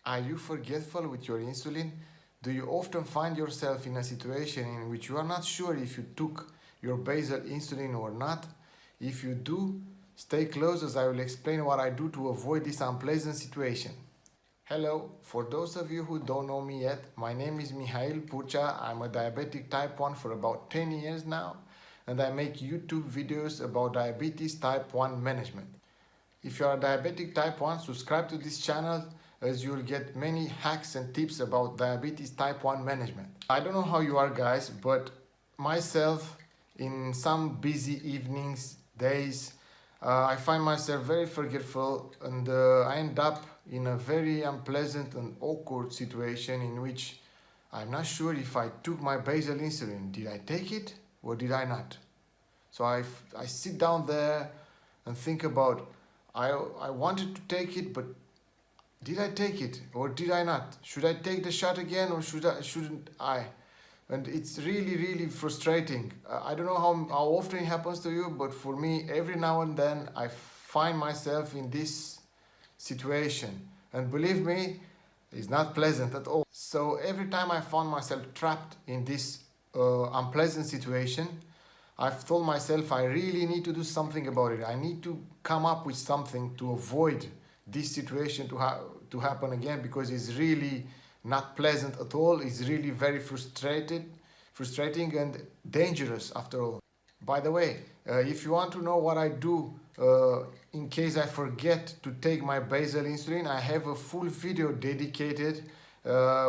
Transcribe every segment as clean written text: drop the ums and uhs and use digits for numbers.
Are you forgetful with your insulin? Do you often find yourself in a situation in which you are not sure if you took your basal insulin or not? If you do, stay close as I will explain what I do to avoid this unpleasant situation. Hello, for those of you who don't know me yet, my name is Mihail Purcea. I'm a diabetic type 1 for about 10 years now, and I make YouTube videos about diabetes type 1 management. If you are a diabetic type 1, subscribe to this channel as you will get many hacks and tips about diabetes type 1 management. I don't know how you are guys, but myself in some busy evenings, days, I find myself very forgetful and I end up in a very unpleasant and awkward situation in which I'm not sure if I took my basal insulin. Did I take it or did I not? So I sit down there and think about I wanted to take it, but did I take it or did I not? Should I take the shot again or shouldn't I? And it's really frustrating. I don't know how often it happens to you, but for me, every now and then I find myself in this situation. And believe me, it's not pleasant at all. So every time I found myself trapped in this unpleasant situation, I've told myself I really need to do something about it. I need to come up with something to avoid this situation to happen again, because it's really not pleasant at all. It's really very frustrating and dangerous after all. By the way, if you want to know what I do in case I forget to take my basal insulin, I have a full video dedicated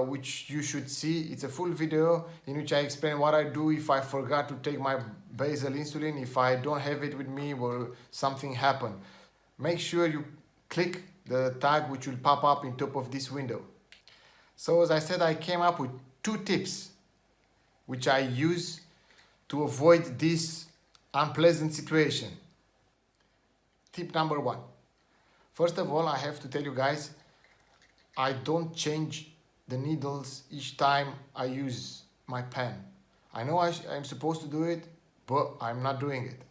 which you should see. It's a full video in which I explain what I do if I forgot to take my basal insulin, if I don't have it with me or something happened. Make sure you click the tag which will pop up in top of this window. So as I said, I came up with 2 tips which I use to avoid this unpleasant situation. Tip number 1. First of all, I have to tell you guys, I don't change the needles each time I use my pen. I know I'm supposed to do it, but I'm not doing it.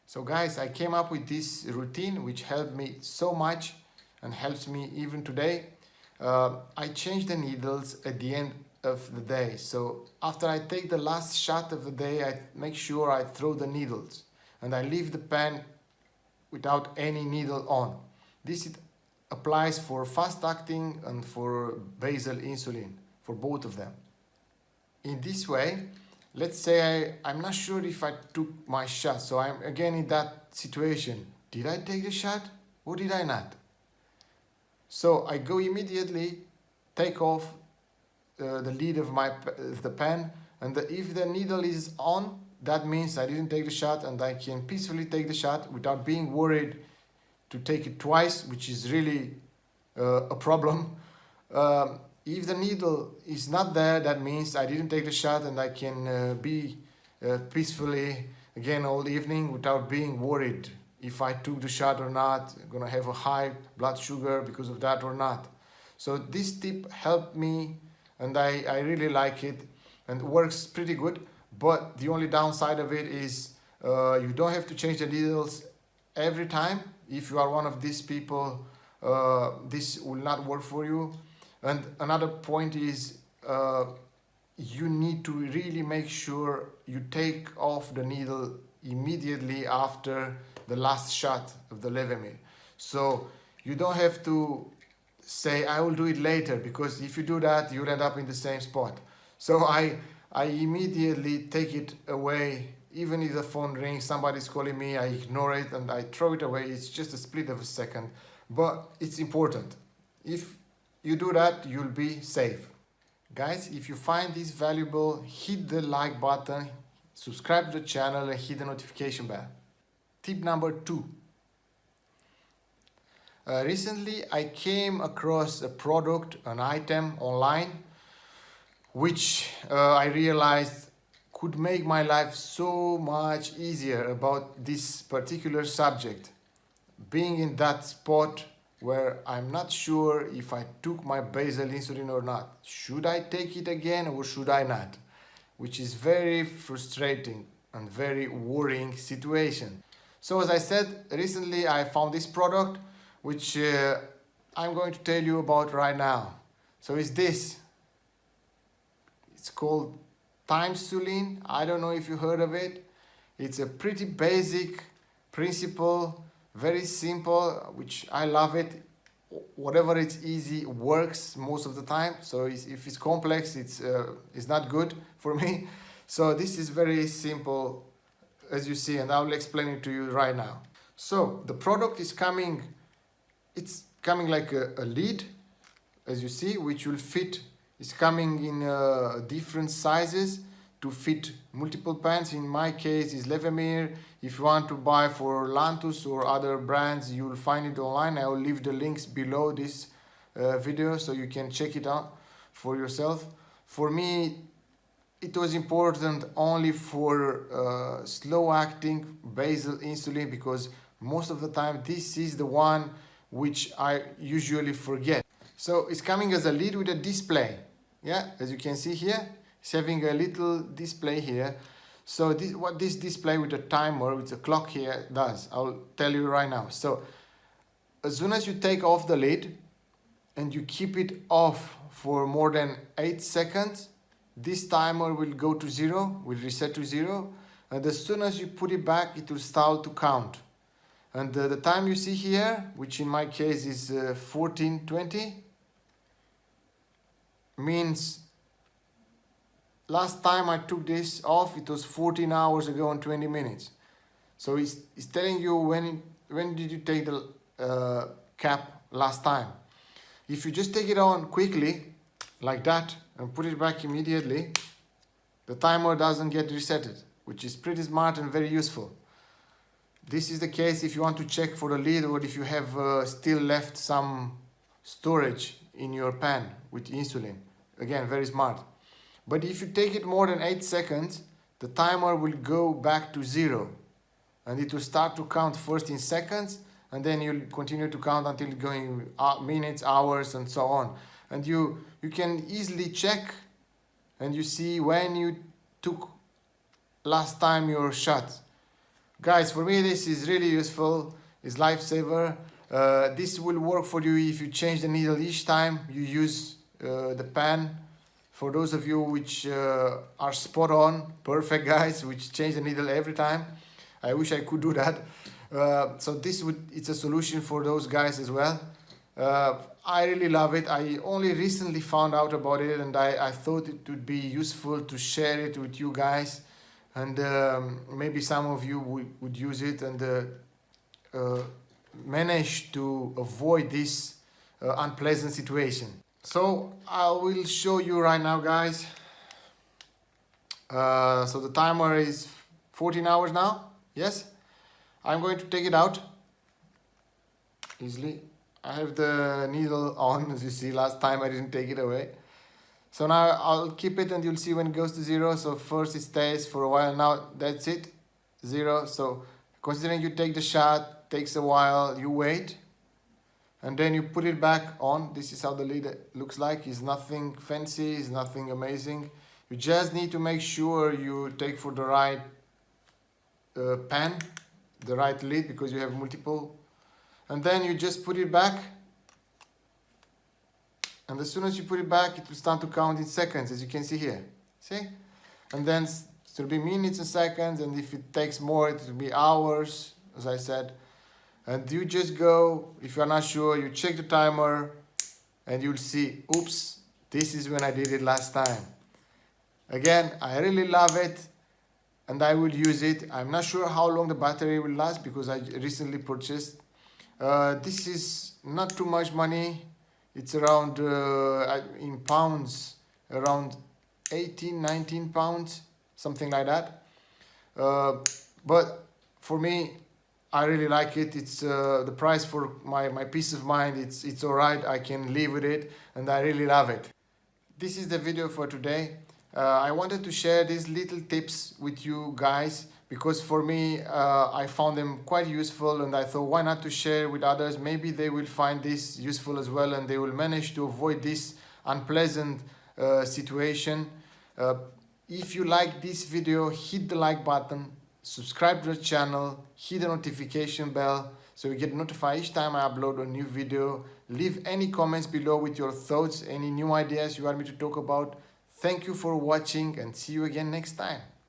So guys, I came up with this routine which helped me so much and helps me even today. I change the needles at the end of the day. So after I take the last shot of the day, I make sure I throw the needles and I leave the pen without any needle on. This applies for fast acting and for basal insulin, for both of them. In this way, let's say I'm not sure if I took my shot, so I'm again in that situation. Did I take the shot or did I not? So I go immediately, take off the lid of the pen, and if the needle is on, that means I didn't take the shot and I can peacefully take the shot without being worried to take it twice, which is really a problem. If the needle is not there, that means I didn't take the shot and I can be peacefully again all evening without being worried if I took the shot or not, I'm gonna have a high blood sugar because of that or not. So this tip helped me and I really like it and works pretty good, but the only downside of it is you don't have to change the needles every time. If you are one of these people, this will not work for you. And another point is you need to really make sure you take off the needle immediately after the last shot of the Levemir. So you don't have to say I will do it later, because if you do that you'll end up in the same spot. So I immediately take it away. Even if the phone rings, somebody's calling me, I ignore it and I throw it away. It's just a split of a second, but it's important. If you do that, you'll be safe. Guys, if you find this valuable, hit the like button, subscribe to the channel and hit the notification bell. Tip number 2. Recently I came across a product, an item online, which I realized could make my life so much easier about this particular subject. Being in that spot where I'm not sure if I took my basal insulin or not. Should I take it again or should I not? Which is very frustrating and very worrying situation. So as I said, recently I found this product which I'm going to tell you about right now. So it's this. It's called Timesulin. I don't know if you heard of it. It's a pretty basic principle, very simple, which I love it. Whatever it's easy works most of the time. So if it's complex, it's not good for me. So this is very simple, as you see, and I will explain it to you right now. So the product is coming. It's coming like a lid, as you see, which will fit. It's coming in different sizes to fit multiple pens. In my case, is Levemir. If you want to buy for Lantus or other brands, you will find it online. I will leave the links below this video so you can check it out for yourself. For me, it was important only for slow-acting basal insulin, because most of the time this is the one which I usually forget. So it's coming as a lid with a display. Yeah, as you can see here, it's having a little display here. So what this display with a timer, with a clock here does, I'll tell you right now. So as soon as you take off the lid and you keep it off for more than 8 seconds, this timer will go to 0, will reset to 0. And as soon as you put it back, it will start to count. And the time you see here, which in my case is 14:20, means last time I took this off, it was 14 hours ago and 20 minutes. So it's telling you when did you take the cap last time. If you just take it on quickly, like that, and put it back immediately, the timer doesn't get resetted, which is pretty smart and very useful. This is the case if you want to check for the lid, or if you have still left some storage in your pen with insulin. Again, very smart. But if you take it more than 8 seconds, the timer will go back to 0. And it will start to count first in seconds, and then you'll continue to count until going minutes, hours, and so on. And you can easily check, and you see when you took last time your shot. Guys, for me this is really useful, it's lifesaver. This will work for you if you change the needle each time you use the pen. For those of you which are spot on, perfect guys, which change the needle every time, I wish I could do that. So it's a solution for those guys as well. I really love it. I only recently found out about it, and I thought it would be useful to share it with you guys. And maybe some of you would use it and manage to avoid this unpleasant situation. So I will show you right now, guys. So the timer is 14 hours now. Yes, I'm going to take it out easily. I have the needle on, as you see. Last time I didn't take it away. So now I'll keep it, and you'll see when it goes to 0. So first it stays for a while. Now that's it, 0. So considering you take the shot, takes a while, you wait, and then you put it back on. This is how the lid looks like. It's nothing fancy, it's nothing amazing. You just need to make sure you take for the right pen, the right lid, because you have multiple. And then you just put it back. And as soon as you put it back, it will start to count in seconds, as you can see here. See? And then it will be minutes and seconds, and if it takes more, it will be hours, as I said. And you just go, if you're not sure, you check the timer, and you'll see, oops, this is when I did it last time. Again, I really love it, and I will use it. I'm not sure how long the battery will last, because I recently purchased. This is not too much money. It's around, in pounds, around 18, 19 pounds, something like that. But for me, I really like it. It's the price for my peace of mind. It's all right. I can live with it, and I really love it. This is the video for today. I wanted to share these little tips with you guys, because for me, I found them quite useful, and I thought, why not to share with others? Maybe they will find this useful as well, and they will manage to avoid this unpleasant situation. If you like this video, hit the like button, subscribe to the channel, hit the notification bell, so you get notified each time I upload a new video. Leave any comments below with your thoughts, any new ideas you want me to talk about. Thank you for watching and see you again next time.